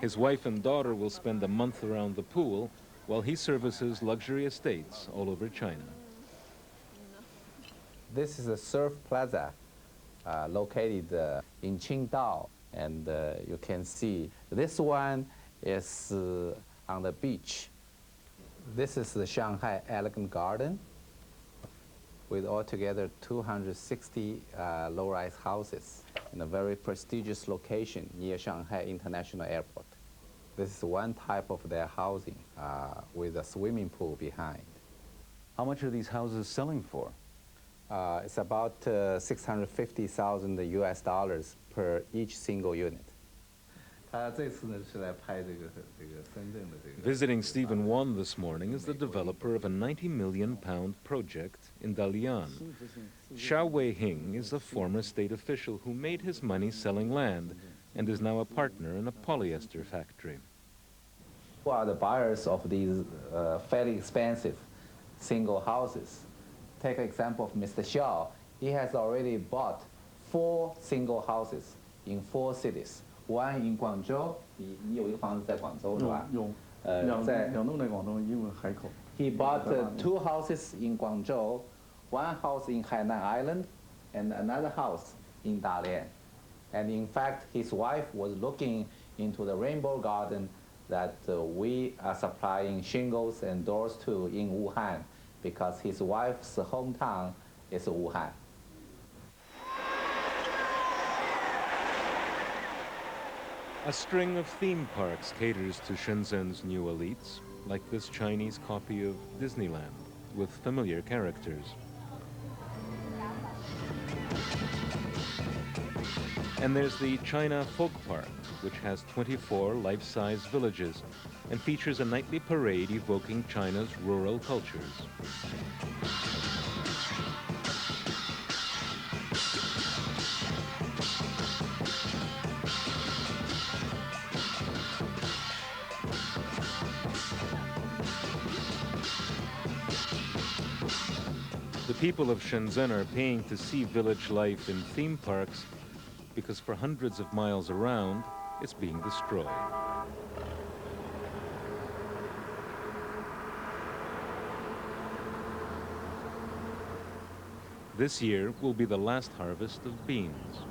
His wife and daughter will spend a month around the pool while he services luxury estates all over China. This is a surf plaza located in Qingdao, and you can see this one is on the beach. This is the Shanghai Elegant Garden with altogether 260 low-rise houses in a very prestigious location near Shanghai International Airport. This is one type of their housing with a swimming pool behind. How much are these houses selling for? It's about 650,000 US dollars per each single unit. Visiting Stephen Wan this morning is the developer of a 90 million pound project in Dalian. Xiao Weihing is a former state official who made his money selling land and is now a partner in a polyester factory. Who are the buyers of these fairly expensive single houses? Take an example of Mr. Xiao. He has already bought 4 single houses in 4 cities. One in Guangzhou. 你有一个房子在广州是吧？有。两栋在广州，一个海口。He bought 2 houses in Guangzhou, 1 house in Hainan Island, and another house in Dalian. And in fact, his wife was looking into the rainbow garden that we are supplying shingles and doors to in Wuhan, because his wife's hometown is Wuhan. A string of theme parks caters to Shenzhen's new elites, like this Chinese copy of Disneyland, with familiar characters. And there's the China Folk Park, which has 24 life-size villages and features a nightly parade evoking China's rural cultures. The people of Shenzhen are paying to see village life in theme parks because for hundreds of miles around, it's being destroyed. This year will be the last harvest of beans.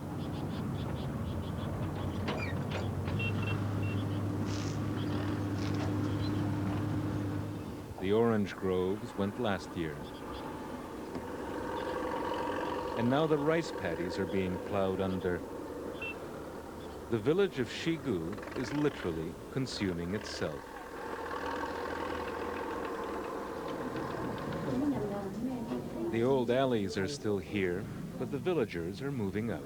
The orange groves went last year. And now the rice paddies are being plowed under. The village of Shigu is literally consuming itself. The old alleys are still here, but the villagers are moving out.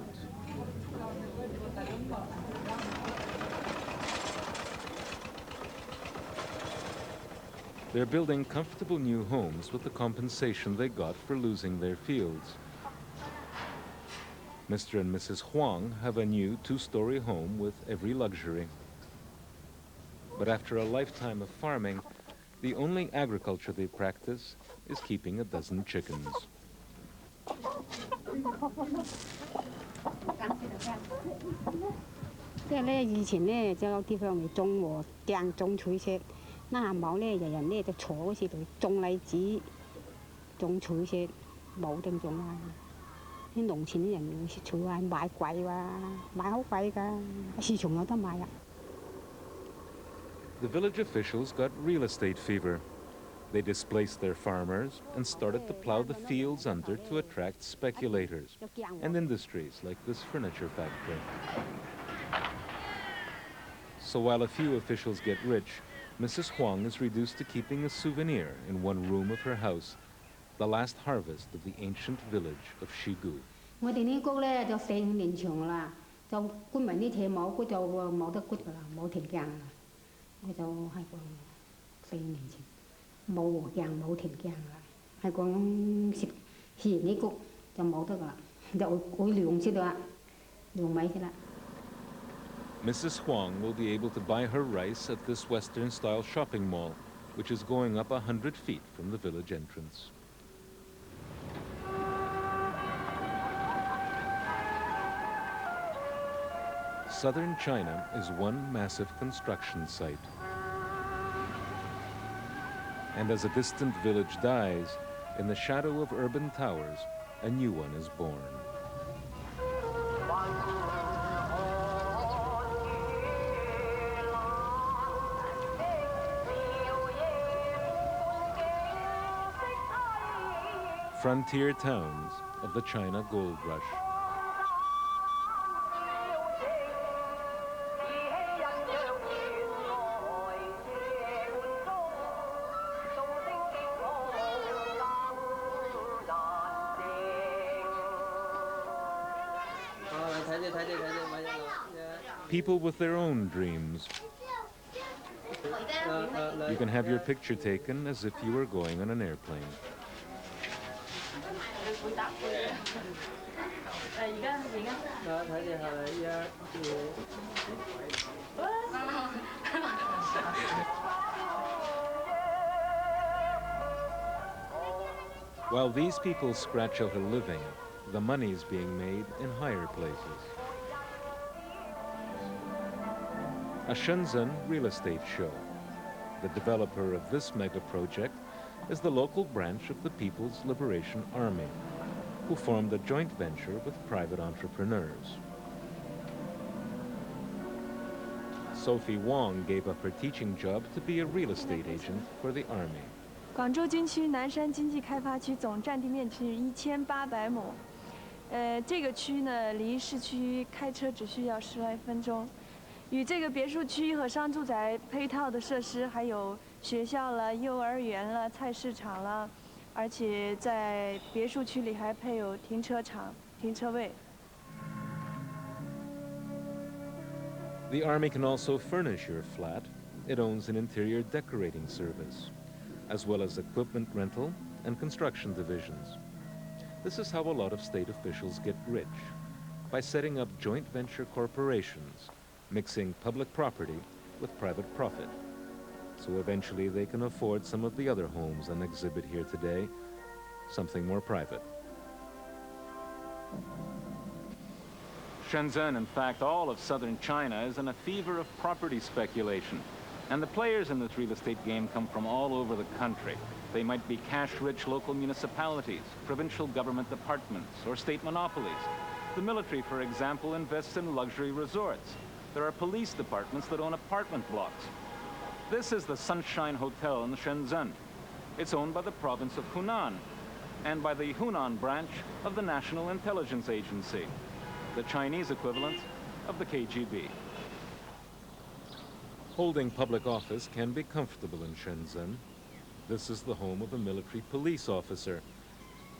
They're building comfortable new homes with the compensation they got for losing their fields. Mr. and Mrs. Huang have a new 2-story home with every luxury. But after a lifetime of farming, the only agriculture they practice is keeping a dozen chickens. The village officials got real estate fever. They displaced their farmers and started to plow the fields under to attract speculators and industries like this furniture factory. So while a few officials get rich, Mrs. Huang is reduced to keeping a souvenir in one room of her house, the last harvest of the ancient village of Shigu. Mrs. Huang will be able to buy her rice at this Western-style shopping mall, which is going up 100 feet from the village entrance. Southern China is one massive construction site. And as a distant village dies, in the shadow of urban towers, a new one is born. Frontier towns of the China Gold Rush. People with their own dreams. You can have your picture taken as if you were going on an airplane. While these people scratch out a living, the money's being made in higher places. A Shenzhen real estate show. The developer of this mega project is the local branch of the People's Liberation Army, who formed a joint venture with private entrepreneurs. Sophie Wong gave up her teaching job to be a real estate agent for the army. 广州军区南山经济开发区总占地面积1800亩，这个区呢离市区开车只需要10来分钟，与这个别墅区和商住宅配套的设施，还有学校了、幼儿园了、菜市场了，而且在别墅区里还配有停车场、停车位。 The Army can also furnish your flat. It owns an interior decorating service, as well as equipment rental and construction divisions. This is how a lot of state officials get rich, by setting up joint venture corporations, mixing public property with private profit. So eventually they can afford some of the other homes on exhibit here today, something more private. Shenzhen, in fact, all of southern China, is in a fever of property speculation. And the players in this real estate game come from all over the country. They might be cash-rich local municipalities, provincial government departments, or state monopolies. The military, for example, invests in luxury resorts. There are police departments that own apartment blocks. This is the Sunshine Hotel in Shenzhen. It's owned by the province of Hunan and by the Hunan branch of the National Intelligence Agency, the Chinese equivalent of the KGB. Holding public office can be comfortable in Shenzhen. This is the home of a military police officer.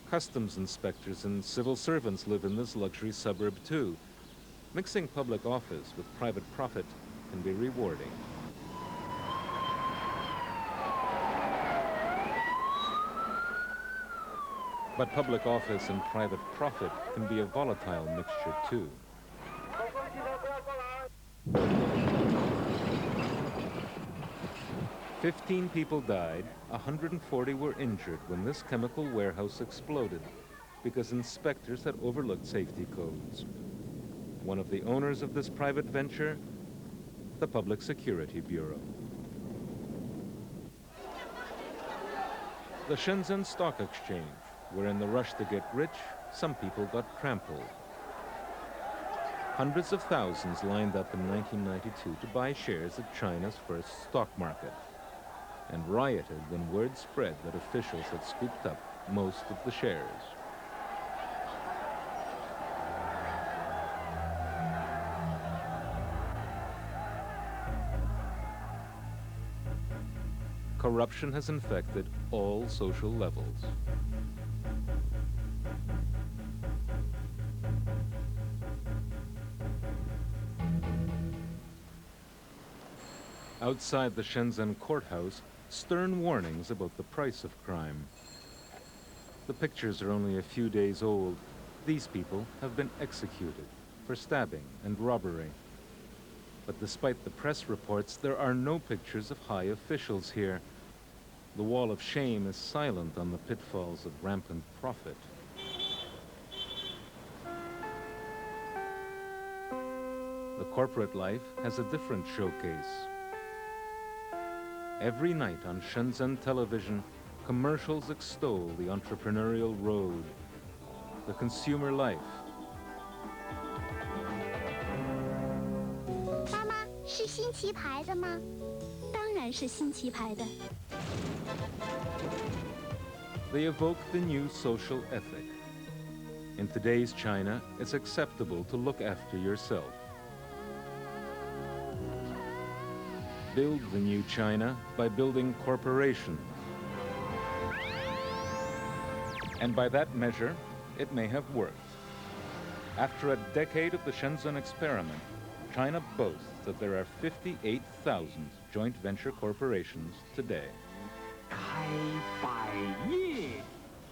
Customs inspectors and civil servants live in this luxury suburb too. Mixing public office with private profit can be rewarding. But public office and private profit can be a volatile mixture too. "15 people died, 140 were injured when this chemical warehouse exploded because inspectors had overlooked safety codes. One of the owners of this private venture, the Public Security Bureau. The Shenzhen Stock Exchange, where in the rush to get rich, some people got trampled. Hundreds of thousands lined up in 1992 to buy shares at China's first stock market, and rioted when word spread that officials had scooped up most of the shares. Corruption has infected all social levels. Outside the Shenzhen courthouse, stern warnings about the price of crime. The pictures are only a few days old. These people have been executed for stabbing and robbery. But despite the press reports, there are no pictures of high officials here. The wall of shame is silent on the pitfalls of rampant profit. The corporate life has a different showcase. Every night on Shenzhen television, commercials extol the entrepreneurial road, the consumer life. 妈妈，是新旗牌的吗？当然是新旗牌的。 They evoke the new social ethic. In today's China, it's acceptable to look after yourself. Build the new China by building corporations. And by that measure, it may have worked. After a decade of the Shenzhen experiment, China boasts that there are 58,000 joint venture corporations today.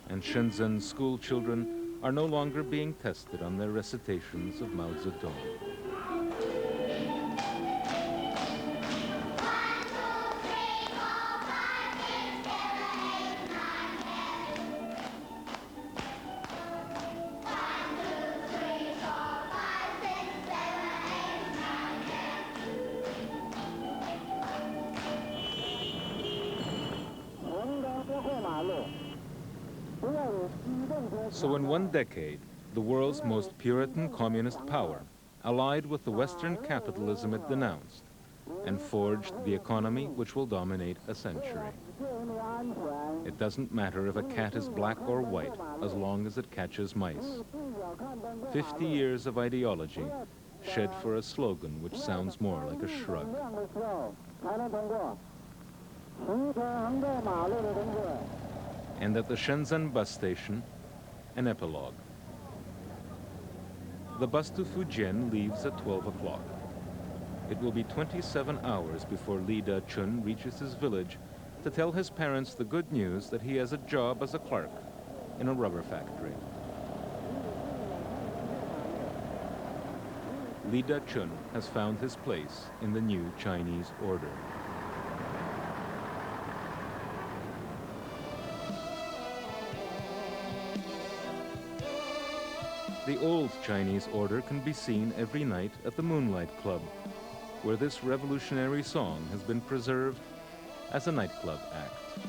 And Shenzhen school children are no longer being tested on their recitations of Mao Zedong. So in one decade, the world's most Puritan communist power allied with the Western capitalism it denounced and forged the economy which will dominate a century. It doesn't matter if a cat is black or white as long as it catches mice. 50 years of ideology shed for a slogan which sounds more like a shrug. And at the Shenzhen bus station, an epilogue. The bus to Fujian leaves at 12 o'clock. It will be 27 hours before Li Da-chun reaches his village to tell his parents the good news that he has a job as a clerk in a rubber factory. Li Da-chun has found his place in the new Chinese order. The old Chinese order can be seen every night at the Moonlight Club, where this revolutionary song has been preserved as a nightclub act.